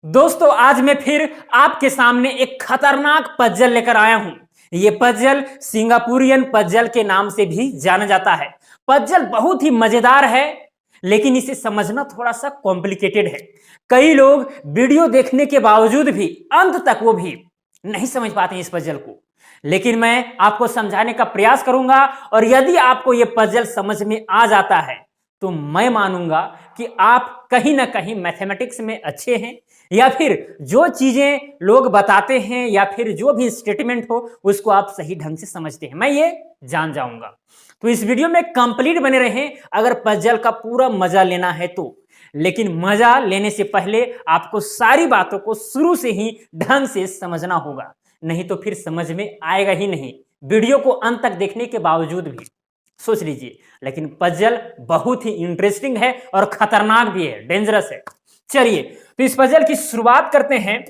दोस्तों आज मैं फिर आपके सामने एक खतरनाक पजल लेकर आया हूं। ये पजल सिंगापुरियन पजल के नाम से भी जाना जाता है। पजल बहुत ही मजेदार है, लेकिन इसे समझना थोड़ा सा कॉम्प्लिकेटेड है। कई लोग वीडियो देखने के बावजूद भी अंत तक वो भी नहीं समझ पाते इस पजल को, लेकिन मैं आपको समझाने का प्रयास करूंगा। और यदि आपको ये पजल समझ में आ जाता है तो मैं मानूंगा कि आप कहीं ना कहीं मैथमेटिक्स में अच्छे हैं, या फिर जो चीजें लोग बताते हैं या फिर जो भी स्टेटमेंट हो उसको आप सही ढंग से समझते हैं, मैं ये जान जाऊंगा। तो इस वीडियो में कंप्लीट बने रहें अगर पजल का पूरा मजा लेना है तो। लेकिन मजा लेने से पहले आपको सारी बातों को शुरू से ही ढंग से समझना होगा, नहीं तो फिर समझ में आएगा ही नहीं, वीडियो को अंत तक देखने के बावजूद भी। सोच लीजिए, लेकिन पजल बहुत ही इंटरेस्टिंग है और खतरनाक भी है, डेंजरस है। चलिए तो इस पजल की शुरुआत करते हैं।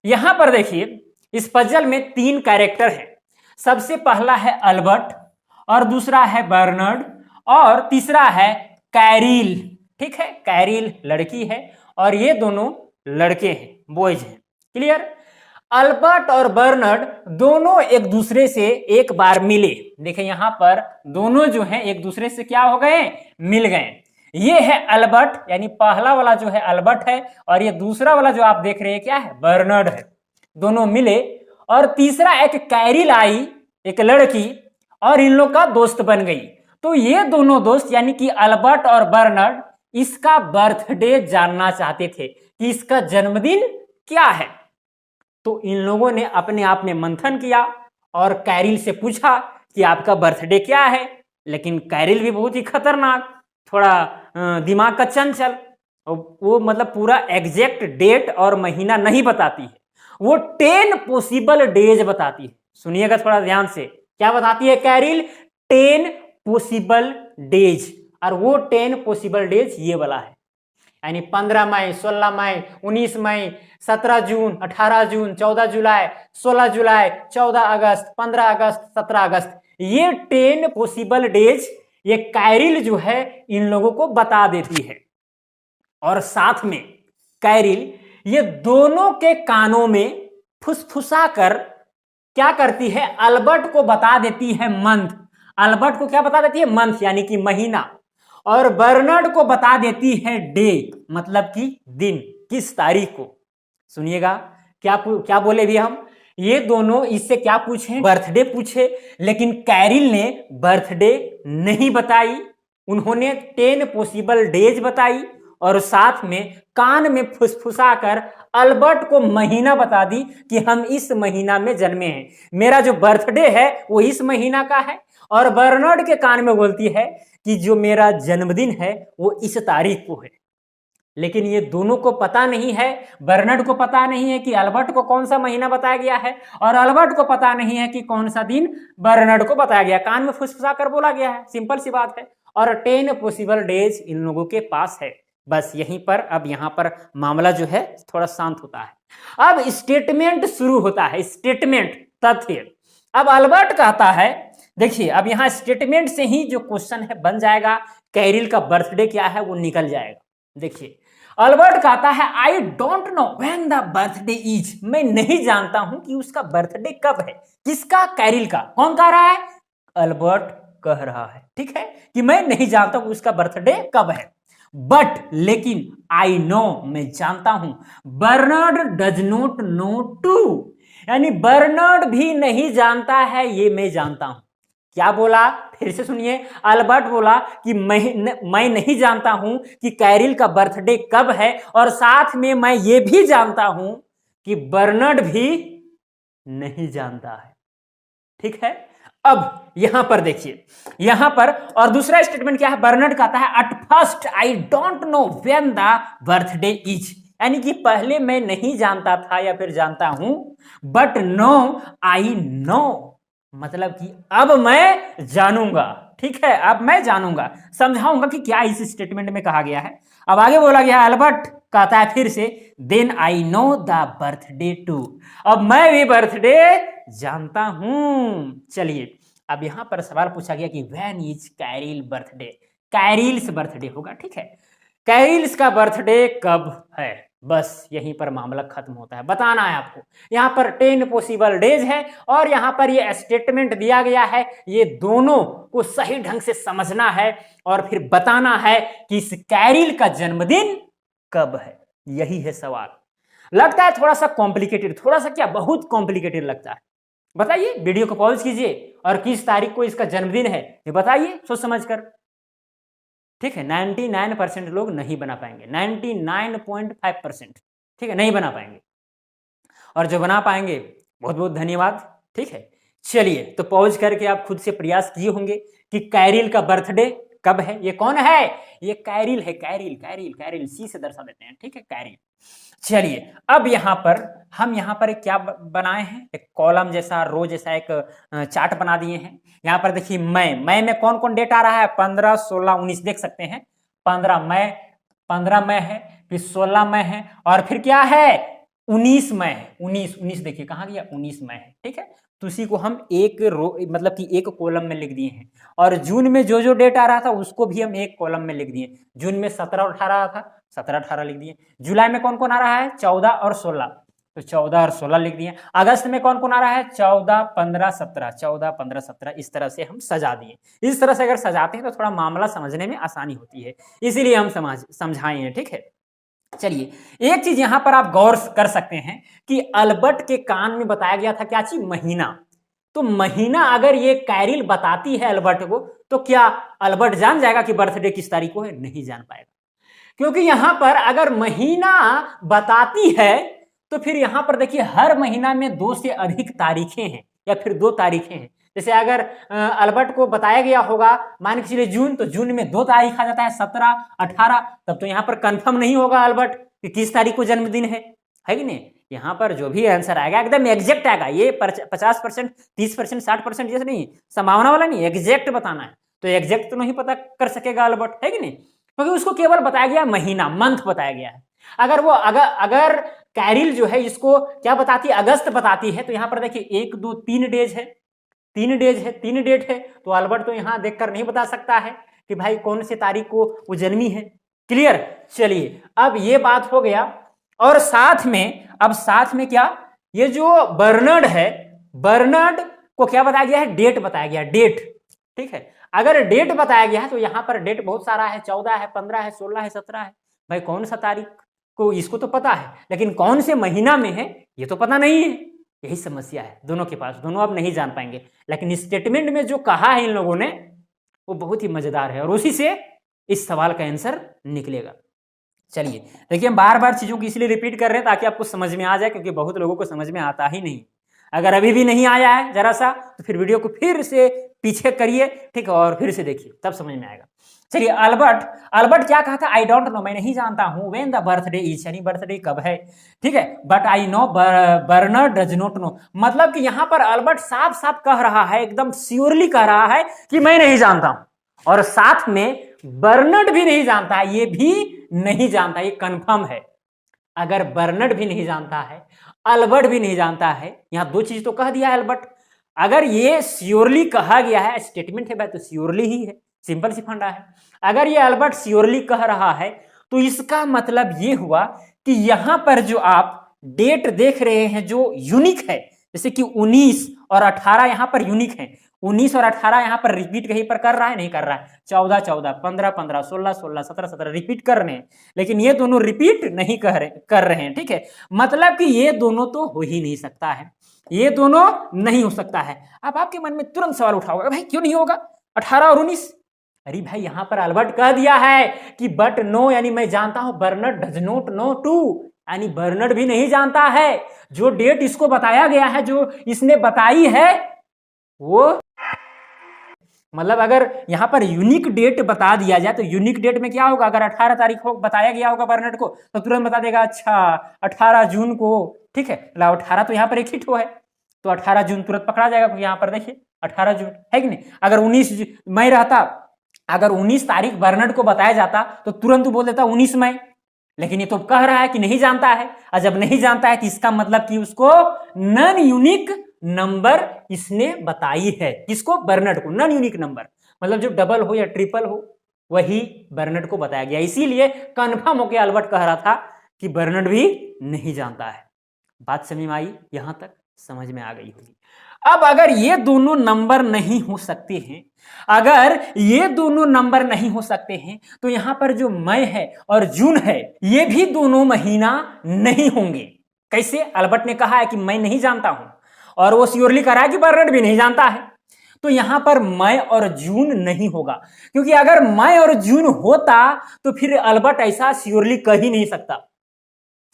यहां पर देखिए, इस पजल में 3 कैरेक्टर हैं। सबसे पहला है अल्बर्ट, और दूसरा है बर्नर्ड, और तीसरा है कैरिल। ठीक है, कैरिल लड़की है और ये दोनों लड़के हैं, बॉयज हैं। क्लियर। अल्बर्ट और बर्नर्ड दोनों एक दूसरे से एक बार मिले। देखिए यहां पर दोनों जो हैं एक दूसरे से क्या हो गए, मिल गए। ये है अल्बर्ट, यानी पहला वाला जो है अल्बर्ट है, और ये दूसरा वाला जो आप देख रहे हैं क्या है, बर्नर्ड है। दोनों मिले, और तीसरा एक कैरिल आई, एक लड़की, और इन लोग का दोस्त बन गई। तो ये दोनों दोस्त यानी कि अल्बर्ट और बर्नर्ड इसका बर्थडे जानना चाहते थे कि इसका जन्मदिन क्या है। तो इन लोगों ने अपने आप में मंथन किया और कैरिल से पूछा कि आपका बर्थडे क्या है। लेकिन कैरिल भी बहुत ही खतरनाक, थोड़ा दिमाग का चंचल, वो मतलब पूरा एग्जैक्ट डेट और महीना नहीं बताती है, वो 10 पॉसिबल डेज बताती है। सुनिएगा थोड़ा ध्यान से, क्या बताती है कैरिल, 10 पॉसिबल डेज। और वो 10 पॉसिबल डेज ये वाला है, यानी 15 मई, 16 मई, 19 मई, 17 जून, 18 जून, 14 जुलाई, 16 जुलाई, 14 अगस्त, 15 अगस्त, 17 अगस्त। ये 10 पॉसिबल डेज ये कैरिल जो है इन लोगों को बता देती है। और साथ में कैरिल ये दोनों के कानों में फुसफुसा कर क्या करती है, अल्बर्ट को बता देती है मंथ। अल्बर्ट को क्या बता देती है, मंथ यानी कि महीना। और बर्नर्ड को बता देती है डे, मतलब कि दिन, किस तारीख को। सुनिएगा क्या क्या बोले भी हम, ये दोनों इससे क्या पूछे, बर्थडे पूछे, लेकिन कैरिल ने बर्थडे नहीं बताई। उन्होंने 10 पॉसिबल डेज बताई, और साथ में कान में फुसफुसा कर अल्बर्ट को महीना बता दी कि हम इस महीना में जन्मे हैं, मेरा जो बर्थडे है वो इस महीना का है। और बर्नर्ड के कान में बोलती है कि जो मेरा जन्मदिन है वो इस तारीख को है। लेकिन ये दोनों को पता नहीं है, बर्नर्ड को पता नहीं है कि अल्बर्ट को कौन सा महीना बताया गया है, और अल्बर्ट को पता नहीं है कि कौन सा दिन बर्नर्ड को बताया गया। कान में फुसफुसा कर बोला गया है, सिंपल सी बात है। और 10 पॉसिबल डेज इन लोगों के पास है। बस यहीं पर अब यहां पर मामला जो है थोड़ा शांत होता है। अब स्टेटमेंट शुरू होता है, स्टेटमेंट, तथ्य। अब अल्बर्ट कहता है, देखिए अब यहां स्टेटमेंट से ही जो क्वेश्चन है बन जाएगा, कैरिल का बर्थडे क्या है वो निकल जाएगा। देखिए अल्बर्ट कहता है, आई don't know when the birthday is, मैं नहीं जानता हूं कि उसका बर्थडे कब है। किसका, कैरिल का। कौन कह रहा है, अल्बर्ट कह रहा है, ठीक है, कि मैं नहीं जानता हूं उसका बर्थडे कब है। बट लेकिन आई नो, मैं जानता हूं। Bernard does not know too, यानी बर्नर्ड भी नहीं जानता है, ये मैं जानता हूं। क्या बोला, फिर से सुनिए। अल्बर्ट बोला कि मैं नहीं जानता हूं कि कैरिल का बर्थडे कब है, और साथ में मैं ये भी जानता हूं कि बर्नर्ड भी नहीं जानता है। ठीक है। अब यहां पर देखिए, यहां पर और दूसरा स्टेटमेंट क्या है, बर्नर्ड कहता है, at first I don't know when the birthday is, यानी कि पहले मैं नहीं जानता था या फिर जानता हूं, बट नो आई नो, मतलब कि अब मैं जानूंगा। ठीक है, अब मैं जानूंगा, समझाऊंगा कि क्या इस स्टेटमेंट में कहा गया है। अब आगे बोला गया, अल्बर्ट कहता है फिर से, then I know the birthday too, अब मैं भी बर्थडे जानता हूं। चलिए अब यहां पर सवाल पूछा गया कि व्हेन इज कैरिल बर्थडे, कैरिल्स बर्थडे होगा। ठीक है, कैरिल्स का बर्थडे कब है, बस यहीं पर मामला खत्म होता है। बताना है आपको, यहां पर 10 पॉसिबल डेज है और यहां पर ये स्टेटमेंट दिया गया है, ये दोनों को सही ढंग से समझना है और फिर बताना है कि इस कैरिल का जन्मदिन कब है। यही है सवाल। लगता है थोड़ा सा कॉम्प्लिकेटेड, थोड़ा सा क्या, बहुत कॉम्प्लिकेटेड लगता है। बताइए, वीडियो को पॉज कीजिए और किस तारीख को इसका जन्मदिन है ये बताइए सोच समझ कर। ठीक है, 99% लोग नहीं बना पाएंगे, 99.5%, ठीक है, नहीं बना पाएंगे। और जो बना पाएंगे बहुत बहुत धन्यवाद। ठीक है, चलिए तो पॉज करके आप खुद से प्रयास किए होंगे कि कैरिल का बर्थडे कब है। ये कौन है? ये कैरिल है, कैरिल कैरिल कैरिल, सी से दर्शा देते हैं। ठीक है, कैरिल। चलिए अब यहां पर हम एक क्या बनाए हैं, एक कॉलम जैसा, रो जैसा एक चार्ट बना दिए हैं। यहां पर देखिए मई में कौन कौन डेट आ रहा है, 15, 16, 19 देख सकते हैं। 15 मई है, फिर 16 मई है और फिर क्या है, 19 मई है। 19 देखिए कहां गया, 19 मई है। ठीक है, तो उसी को हम एक रो मतलब कि एक कॉलम में लिख दिए हैं। और जून में जो जो डेट आ रहा था उसको भी हम एक कॉलम में लिख दिए। जून में 17 और 18 था, 17 18 लिख दिए। जुलाई में कौन कौन आ रहा है, 14 और 16, तो 14 और 16 लिख दिए। अगस्त में कौन कौन आ रहा है, 14 15 17, 14 15 17, इस तरह से हम सजा दिए। इस तरह से अगर सजाते हैं तो थोड़ा मामला समझने में आसानी होती है, इसीलिए हम समझाए हैं। ठीक है, चलिए एक चीज यहां पर आप गौर कर सकते हैं कि अल्बर्ट के कान में बताया गया था क्या चीज, महीना। तो महीना अगर ये कैरिल बताती है अल्बर्ट को, तो क्या अल्बर्ट जान जाएगा कि बर्थडे किस तारीख को है? नहीं जान पाएगा, क्योंकि यहां पर अगर महीना बताती है तो फिर यहां पर देखिए हर महीना में 2 से अधिक तारीखें हैं या फिर 2 तारीखें हैं। जैसे अगर अल्बर्ट को बताया गया होगा, मान के चलिए जून, तो जून में 2 तारीख आ जाता है, 17 18, तब तो यहां पर कंफर्म नहीं होगा अल्बर्ट कि किस तारीख को जन्मदिन है कि नहीं। यहां पर जो भी आंसर आएगा एकदम एग्जैक्ट आएगा, ये 50%, 30%, 60% जैसे नहीं, संभावना वाला नहीं, एग्जैक्ट बताना है। तो एग्जैक्ट तो नहीं पता कर सकेगा अल्बर्ट, है कि नहीं, क्योंकि उसको केवल बताया गया महीना, मंथ बताया गया है। अगर वो अगर कैरिल जो है इसको क्या बताती है, अगस्त बताती है, तो यहां पर देखिए 1 2 3 डेज है, 3 डेट है, तो अल्बर्ट तो यहां देखकर नहीं बता सकता है कि भाई कौन से तारीख को वो जन्मी है। क्लियर। चलिए अब ये बात हो गया, और साथ में क्या, ये जो बर्नर्ड है, बर्नर्ड को क्या बताया गया है, डेट बताया गया, डेट। ठीक है, अगर डेट बताया गया है तो यहां पर डेट बहुत सारा है, 14 है, 15 है, 16 है, 17 है। भाई कौन सा तारीख को, इसको तो पता है, लेकिन कौन से महीना में है ये तो पता नहीं है। यही समस्या है दोनों के पास, दोनों अब नहीं जान पाएंगे। लेकिन स्टेटमेंट में जो कहा है इन लोगों ने वो बहुत ही मजेदार है और उसी से इस सवाल का आंसर निकलेगा। चलिए देखिए, हम बार बार चीजों को इसलिए रिपीट कर रहे हैं ताकि आपको समझ में आ जाए, क्योंकि बहुत लोगों को समझ में आता ही नहीं। अगर अभी भी नहीं आया है जरा सा, तो फिर वीडियो को फिर से पीछे करिए, ठीक है, और फिर से देखिए, तब समझ में आएगा। चलिए अल्बर्ट क्या कहा था, आई डोंट नो, मैं नहीं जानता हूं, व्हेन द बर्थडे इज, यानी बर्थडे कब है। ठीक है, but I know Bernard does not no, मतलब कि यहां पर अल्बर्ट साफ साफ कह रहा है, एकदम श्योरली कह रहा है कि मैं नहीं जानता हूं, और साथ में बर्नर्ड भी नहीं जानता है, ये भी नहीं जानता, ये कंफर्म है। अगर बर्नर्ड भी नहीं जानता है, अल्बर्ट भी नहीं जानता है, यहां 2 चीज तो कह दिया है अल्बर्ट। अगर ये श्योरली कहा गया है, स्टेटमेंट है भाई, तो श्योरली ही है, सिंपल सी फंडा है। अगर ये अल्बर्ट श्योरली कह रहा है तो इसका मतलब ये हुआ कि यहां पर जो आप डेट देख रहे हैं जो यूनिक है, जैसे कि 19 और 18 यहां पर यूनिक है, 19 और 18 यहां पर रिपीट कहीं पर कर रहा है, नहीं कर रहा है, 14 14, 15 15, 16 16, 17 17 रिपीट कर रहे हैं, लेकिन ये दोनों रिपीट नहीं कर रहे हैं। ठीक है, मतलब कि ये दोनों तो हो ही नहीं सकता है, ये दोनों नहीं हो सकता है। अब आपके मन में तुरंत सवाल उठा होगा, भाई क्यों नहीं होगा 18 और 19? अरे भाई यहां पर अल्बर्ट कह दिया है कि बट नो, यानी मैं जानता हूं, Bernard does not know too, यानी बर्नर्ड भी नहीं जानता है। जो डेट इसको बताया गया है, जो इसने बताई है, वो मतलब अगर यहां पर यूनिक डेट बता दिया जाए तो यूनिक डेट में क्या होगा, अगर 18 तारीख को बताया गया होगा बर्नर्ड को, तो तुरंत बता देगा अच्छा 18 जून को। ठीक है, 18 तो यहां पर एक हिट हो है, तो 18 जून तुरंत पकड़ा जाएगा, क्योंकि यहां पर देखिए 18 जून है कि नहीं। अगर 19 मई रहता, अगर 19 तारीख बर्नर्ड को बताया जाता तो तुरंत बोल देता 19 मई, लेकिन ये तो कह रहा है कि नहीं जानता है। और जब नहीं जानता है तो इसका मतलब कि उसको नॉन यूनिक नंबर इसने बताई है, किसको, बर्नर्ड को। नॉन यूनिक नंबर मतलब जो डबल हो या ट्रिपल हो, वही बर्नर्ड को बताया गया। इसीलिए कंफर्म होकर अल्बर्ट कह रहा था कि बर्नर्ड भी नहीं जानता है। बात समझ में आई? यहां तक समझ में आ गई होगी। अब अगर ये दोनों नंबर नहीं हो सकते हैं, अगर ये दोनों नंबर नहीं हो सकते हैं, तो यहां पर जो मई है और जून है ये भी दोनों महीना नहीं होंगे। कैसे? अल्बर्ट ने कहा है कि मैं नहीं जानता हूं, और वो श्योरली कह रहा है कि बर्नर्ड भी नहीं जानता है। तो यहां पर मई और जून नहीं होगा, क्योंकि अगर मई और जून होता तो फिर अल्बर्ट ऐसा श्योरली कह ही नहीं सकता।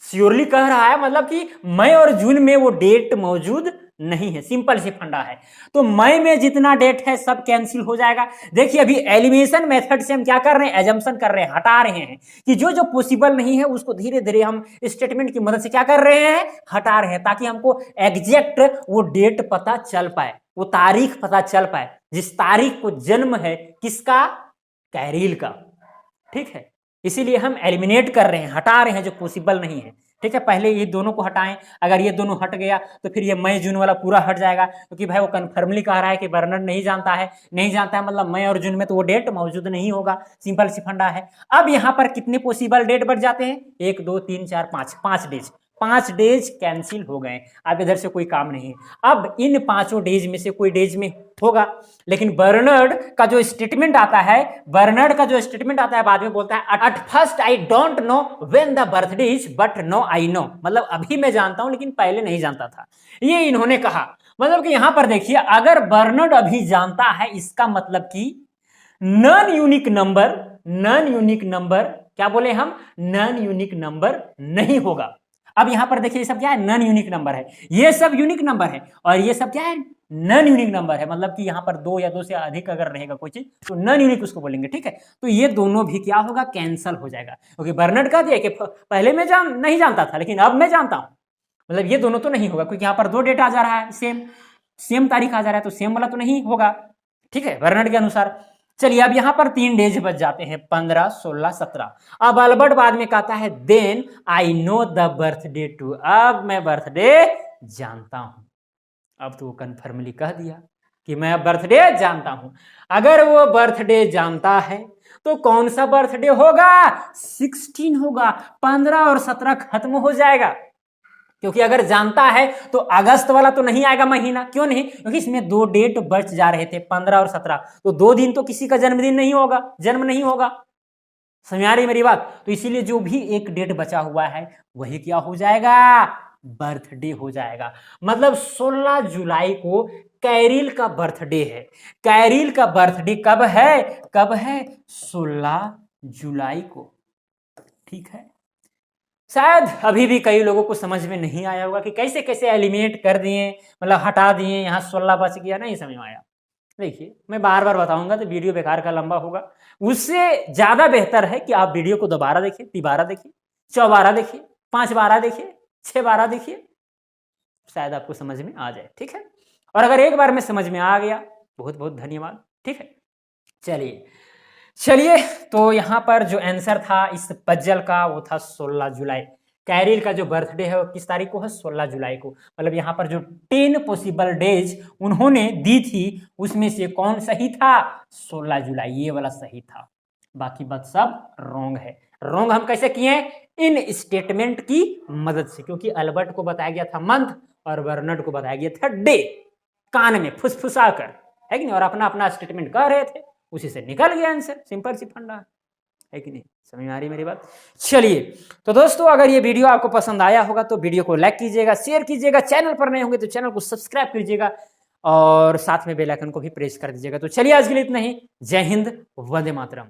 श्योरली कह रहा है मतलब कि मई और जून में वो डेट मौजूद नहीं है। सिंपल सी फंडा है। तो मई में जितना डेट है सब कैंसिल हो जाएगा। देखिए अभी एलिमिनेशन मेथड से हम क्या कर रहे हैं, एजम्पशन कर रहे हैं, हटा रहे हैं कि जो जो पॉसिबल नहीं है उसको धीरे धीरे हम स्टेटमेंट की मदद से क्या कर रहे हैं, हटा रहे हैं, ताकि हमको एग्जैक्ट वो डेट पता चल पाए, वो तारीख पता चल पाए जिस तारीख को जन्म है किसका, कैरिल का। ठीक है, इसीलिए हम एलिमिनेट कर रहे हैं, हटा रहे हैं जो पॉसिबल नहीं है। ठीक है, पहले ये दोनों को हटाएं। अगर ये दोनों हट गया तो फिर ये मई जून वाला पूरा हट जाएगा, क्योंकि भाई वो कन्फर्मली कह रहा है कि बर्नर्ड नहीं जानता है। नहीं जानता है मतलब मई और जून में तो वो डेट मौजूद नहीं होगा। सिंपल सी फंडा है। अब यहाँ पर कितने पॉसिबल डेट बच जाते हैं, 1 2 3 4 5, 5 डेज। 5 डेज कैंसिल हो गए। अब इधर से कोई काम नहीं है। अब इन 5 डेज में से कोई डेज में होगा, लेकिन बर्नर्ड का जो स्टेटमेंट आता है, बर्नर्ड का जो स्टेटमेंट आता है बाद में बोलता है at first I don't know when the birthday is but no I know, मतलब अभी मैं जानता हूं लेकिन पहले नहीं जानता था। ये इन्होंने कहा। मतलब कि यहां पर देखिए अगर बर्नर्ड अभी जानता है, इसका मतलब कि non unique number, non unique number क्या बोले हम, नॉन यूनिक नंबर नहीं होगा। अब यहां पर देखिए ये सब क्या है, नॉन यूनिक नंबर है, ये सब यूनिक नंबर है, और ये सब क्या है, नॉन यूनिक नंबर है। मतलब कि यहां पर 2 या 2 से अधिक अगर रहेगा कोई चीज तो नॉन यूनिक उसको बोलेंगे। ठीक है, तो ये दोनों भी क्या होगा, कैंसल हो जाएगा, क्योंकि बर्नर्ड कह दिया कि पहले मैं नहीं जानता था लेकिन अब मैं जानता हूं, मतलब ये दोनों तो नहीं होगा, क्योंकि यहां पर 2 डेट आ जा रहा है, सेम तारीख आ जा रहा है, तो सेम वाला तो नहीं होगा। ठीक है, बर्नर्ड के अनुसार। चलिए अब यहां पर 3 डेज बच जाते हैं, 15 16 17। अब अल्बर्ट बाद में कहता है then I know the birthday too, अब मैं बर्थडे जानता हूं। अब तो वो कन्फर्मली कह दिया कि मैं अब बर्थडे जानता हूं। अगर वो बर्थडे जानता है तो कौन सा बर्थडे होगा, 16 होगा। 15 और 17 खत्म हो जाएगा, क्योंकि अगर जानता है तो अगस्त वाला तो नहीं आएगा महीना। क्यों नहीं, क्योंकि इसमें 2 डेट बच जा रहे थे, 15 और 17, तो 2 दिन तो किसी का जन्मदिन नहीं होगा, जन्म नहीं होगा। समझ आ रही मेरी बात? तो इसीलिए जो भी एक डेट बचा हुआ है वही क्या हो जाएगा, बर्थडे हो जाएगा। मतलब 16 जुलाई को कैरिल का बर्थडे है। कैरिल का बर्थडे कब है, कब है, 16 जुलाई को। ठीक है, शायद अभी भी कई लोगों को समझ में नहीं आया होगा कि कैसे कैसे एलिमिनेट कर दिए, मतलब हटा दिए, यहाँ 16 बच गया, नहीं समझ में आया। देखिए मैं बार बार बताऊंगा तो वीडियो बेकार का लंबा होगा। उससे ज्यादा बेहतर है कि आप वीडियो को दोबारा देखिए, 3 देखिए, 4 देखिए, 5 देखिए, 6 देखिए, शायद आपको समझ में आ जाए। ठीक है, और अगर एक बार में समझ में आ गया बहुत बहुत धन्यवाद। ठीक है, चलिए तो यहां पर जो आंसर था इस पजल का वो था 16 जुलाई। कैरिल का जो बर्थडे है वो किस तारीख को है, 16 जुलाई को। मतलब यहाँ पर जो 10 पॉसिबल डेज उन्होंने दी थी उसमें से कौन सही था, 16 जुलाई, ये वाला सही था। बाकी बात सब रॉन्ग है। रॉन्ग हम कैसे किए, इन स्टेटमेंट की मदद से, क्योंकि अल्बर्ट को बताया गया था मंथ और बर्नर्ड को बताया गया था डे, कान में फुसफुसा कर, है कि नहीं, और अपना अपना स्टेटमेंट कर रहे थे, उसी से निकल गया आंसर। सिंपल सी फंडा है कि नहीं, समझ में आ रही मेरी बात? चलिए तो दोस्तों अगर ये वीडियो आपको पसंद आया होगा तो वीडियो को लाइक कीजिएगा, शेयर कीजिएगा, चैनल पर नए होंगे तो चैनल को सब्सक्राइब कीजिएगा और साथ में बेल आइकन को भी प्रेस कर दीजिएगा। तो चलिए आज के लिए इतना ही। जय हिंद, वंदे मातरम।